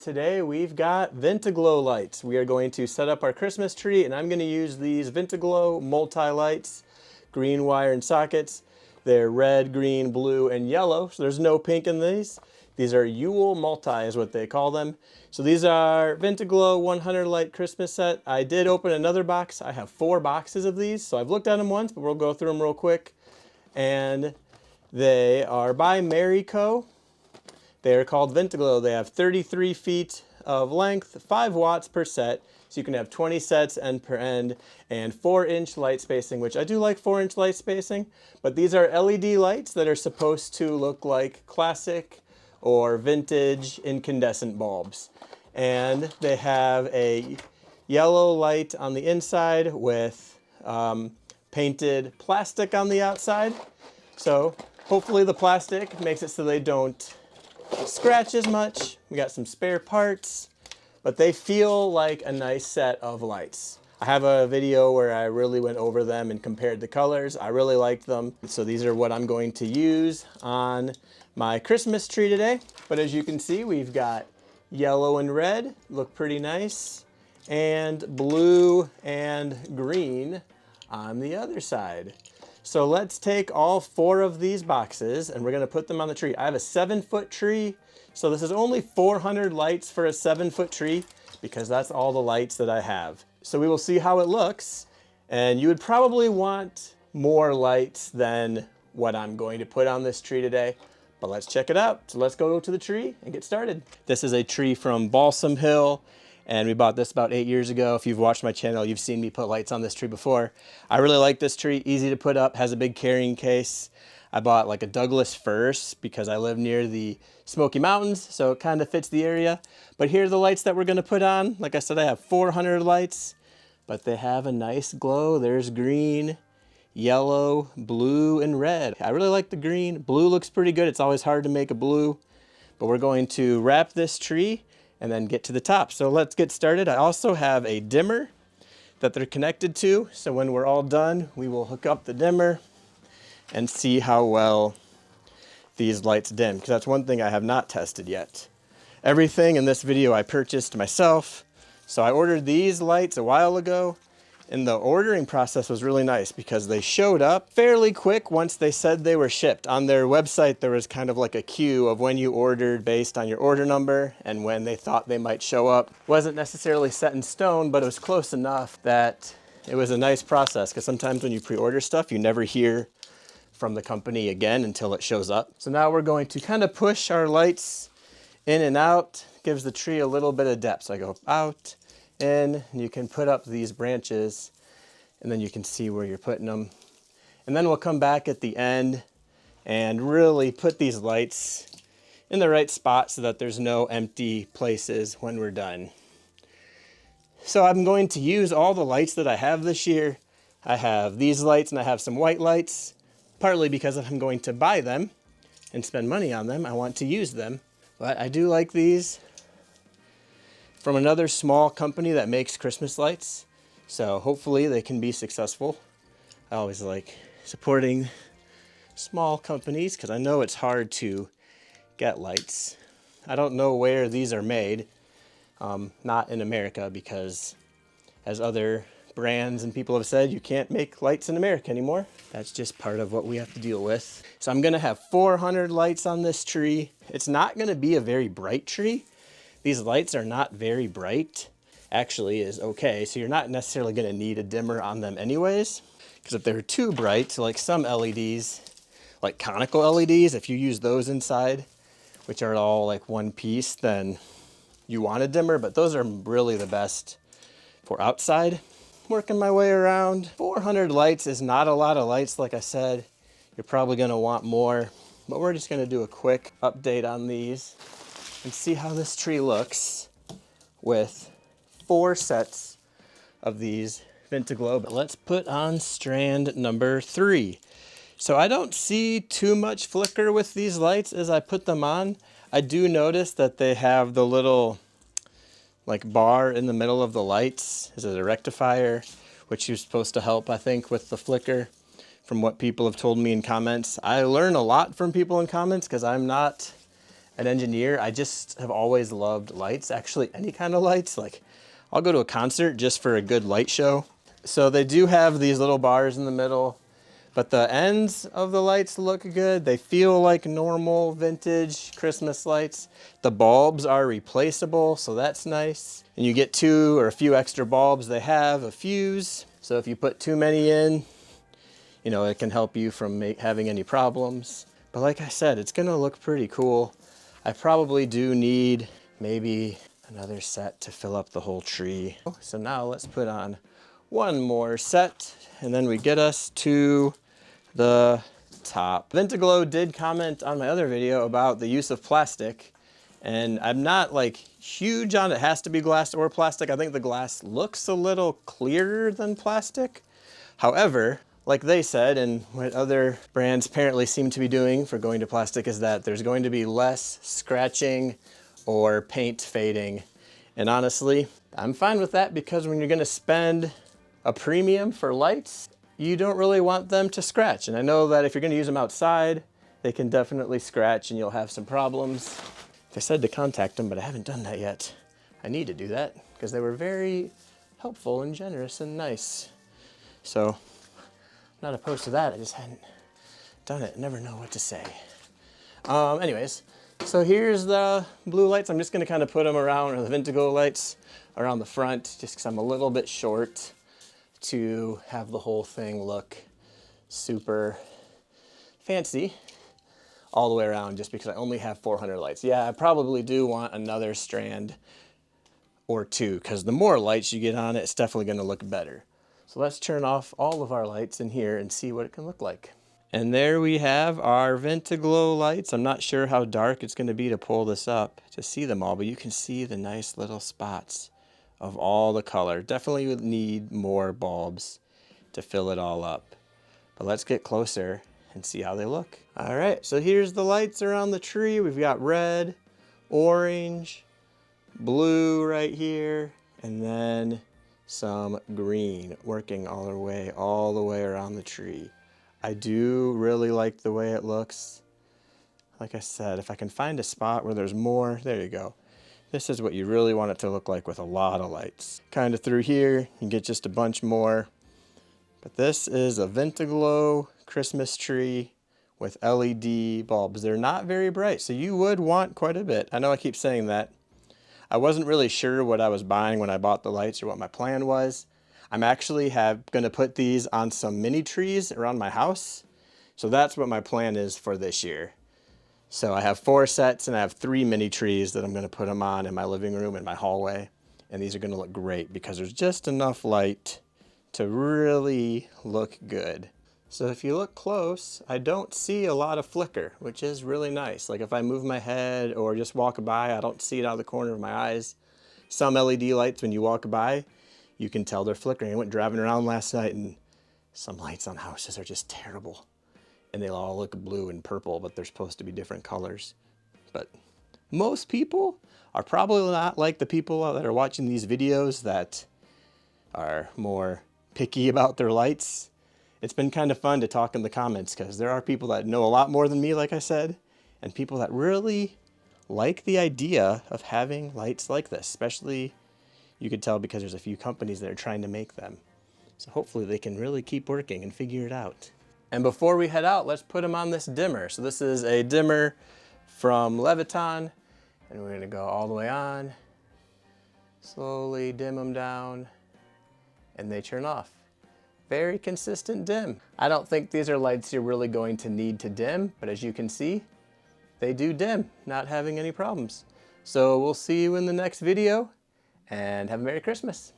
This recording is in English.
Today we've got Vintaglow lights. We are going to set up our Christmas tree and I'm going to use these Vintaglow multi-lights, green wire and sockets. They're red, green, blue, and yellow, so there's no pink in these. These are Yule multi is what they call them. So these are Vintaglow 100 light Christmas set. I did open another box. I have 4 boxes of these, so I've looked at them once, but we'll go through them real quick. And they are by Mary Co. They are called Vintaglow. They have 33 feet of length, 5 watts per set. So you can have 20 sets end per end and 4-inch light spacing, which I do like 4-inch light spacing, but these are LED lights that are supposed to look like classic or vintage incandescent bulbs. And they have a yellow light on the inside with painted plastic on the outside. So hopefully the plastic makes it so they don't scratch as much. We got some spare parts, but they feel like a nice set of lights. I have a video where I really went over them and compared the colors. I really liked them. So these are what I'm going to use on my Christmas tree today. But as you can see, we've got yellow and red, look pretty nice, and blue and green on the other side. So let's take all 4 of these boxes and we're gonna put them on the tree. I have a 7-foot tree, so this is only 400 lights for a 7-foot tree because that's all the lights that I have. So we will see how it looks, and you would probably want more lights than what I'm going to put on this tree today, but let's check it out. So let's go to the tree and get started. This is a tree from Balsam Hill, and we bought this about 8 years ago. If you've watched my channel, you've seen me put lights on this tree before. I really like this tree, easy to put up, has a big carrying case. I bought like a Douglas firs because I live near the Smoky Mountains, so it kind of fits the area. But here are the lights that we're gonna put on. Like I said, I have 400 lights, but they have a nice glow. There's green, yellow, blue, and red. I really like the green. Blue looks pretty good. It's always hard to make a blue, but we're going to wrap this tree and then get to the top. So let's get started. I also have a dimmer that they're connected to. So when we're all done, we will hook up the dimmer and see how well these lights dim, because that's one thing I have not tested yet. Everything in this video I purchased myself. So I ordered these lights a while ago, and the ordering process was really nice because they showed up fairly quick once they said they were shipped. On their website, there was kind of like a queue of when you ordered based on your order number and when they thought they might show up. Wasn't necessarily set in stone, but it was close enough that it was a nice process, because sometimes when you pre-order stuff, you never hear from the company again until it shows up. So now we're going to kind of push our lights in and out. Gives the tree a little bit of depth. So I go out, in, and you can put up these branches and then you can see where you're putting them. And then we'll come back at the end and really put these lights in the right spot so that there's no empty places when we're done. So I'm going to use all the lights that I have this year. I have these lights and I have some white lights, partly because if I'm going to buy them and spend money on them, I want to use them. But I do like these from another small company that makes Christmas lights. So hopefully they can be successful. I always like supporting small companies because I know it's hard to get lights. I don't know where these are made, not in America, because as other brands and people have said, you can't make lights in America anymore. That's just part of what we have to deal with. So I'm gonna have 400 lights on this tree. It's not gonna be a very bright tree. These lights are not very bright. Actually is okay, so you're not necessarily gonna need a dimmer on them anyways, because if they're too bright, like some LEDs, like conical LEDs, if you use those inside, which are all like one piece, then you want a dimmer, but those are really the best for outside. Working my way around. 400 lights is not a lot of lights, like I said. You're probably gonna want more, but we're just gonna do a quick update on these and see how this tree looks with 4 sets of these Vintaglow. But let's put on strand number 3. So I don't see too much flicker with these lights as I put them on. I do notice that they have the little like bar in the middle of the lights. Is it a rectifier, which is supposed to help, I think, with the flicker, from what people have told me in comments. I learn a lot from people in comments because I'm not an engineer, I just have always loved lights. Actually, any kind of lights. Like, I'll go to a concert just for a good light show. So they do have these little bars in the middle, but the ends of the lights look good. They feel like normal vintage Christmas lights. The bulbs are replaceable, so that's nice. And you get 2 or a few extra bulbs. They have a fuse, so if you put too many in, you know, it can help you from having any problems. But like I said, it's gonna look pretty cool. I probably do need maybe another set to fill up the whole tree. So now let's put on one more set, and then we get us to the top. Vintaglow did comment on my other video about the use of plastic, and I'm not like huge on it has to be glass or plastic. I think the glass looks a little clearer than plastic. However, like they said, and what other brands apparently seem to be doing for going to plastic, is that there's going to be less scratching or paint fading. And honestly, I'm fine with that, because when you're gonna spend a premium for lights, you don't really want them to scratch. And I know that if you're gonna use them outside, they can definitely scratch and you'll have some problems. They said to contact them, but I haven't done that yet. I need to do that, because they were very helpful and generous and nice. So, I'm not opposed to that, I just hadn't done it. Never know what to say. Anyways, so here's the blue lights. I'm just gonna kind of put them around, or the Vintaglow lights around the front, just because I'm a little bit short to have the whole thing look super fancy all the way around, just because I only have 400 lights. Yeah, I probably do want another strand or 2, because the more lights you get on it, it's definitely gonna look better. So let's turn off all of our lights in here and see what it can look like. And there we have our Vintaglow lights. I'm not sure how dark it's gonna be to pull this up to see them all, but you can see the nice little spots of all the color. Definitely would need more bulbs to fill it all up. But let's get closer and see how they look. All right, so here's the lights around the tree. We've got red, orange, blue right here, and then some green working all the way around the tree. I do really like the way it looks. Like I said, if I can find a spot where there's more, there you go. This is what you really want it to look like with a lot of lights. Kind of through here, you get just a bunch more. But this is a Vintaglow Christmas tree with LED bulbs. They're not very bright, so you would want quite a bit. I know I keep saying that. I wasn't really sure what I was buying when I bought the lights or what my plan was. I'm actually gonna put these on some mini trees around my house. So that's what my plan is for this year. So I have 4 sets and I have 3 mini trees that I'm gonna put them on in my living room and my hallway. And these are gonna look great because there's just enough light to really look good. So if you look close, I don't see a lot of flicker, which is really nice. Like if I move my head or just walk by, I don't see it out of the corner of my eyes. Some LED lights, when you walk by, you can tell they're flickering. I went driving around last night and some lights on houses are just terrible. And they all look blue and purple, but they're supposed to be different colors. But most people are probably not like the people that are watching these videos that are more picky about their lights. It's been kind of fun to talk in the comments, because there are people that know a lot more than me, like I said, and people that really like the idea of having lights like this, especially you could tell because there's a few companies that are trying to make them. So hopefully they can really keep working and figure it out. And before we head out, let's put them on this dimmer. So this is a dimmer from Leviton, and we're gonna go all the way on, slowly dim them down, and they turn off. Very consistent dim. I don't think these are lights you're really going to need to dim, but as you can see, they do dim, not having any problems. So we'll see you in the next video, and have a Merry Christmas.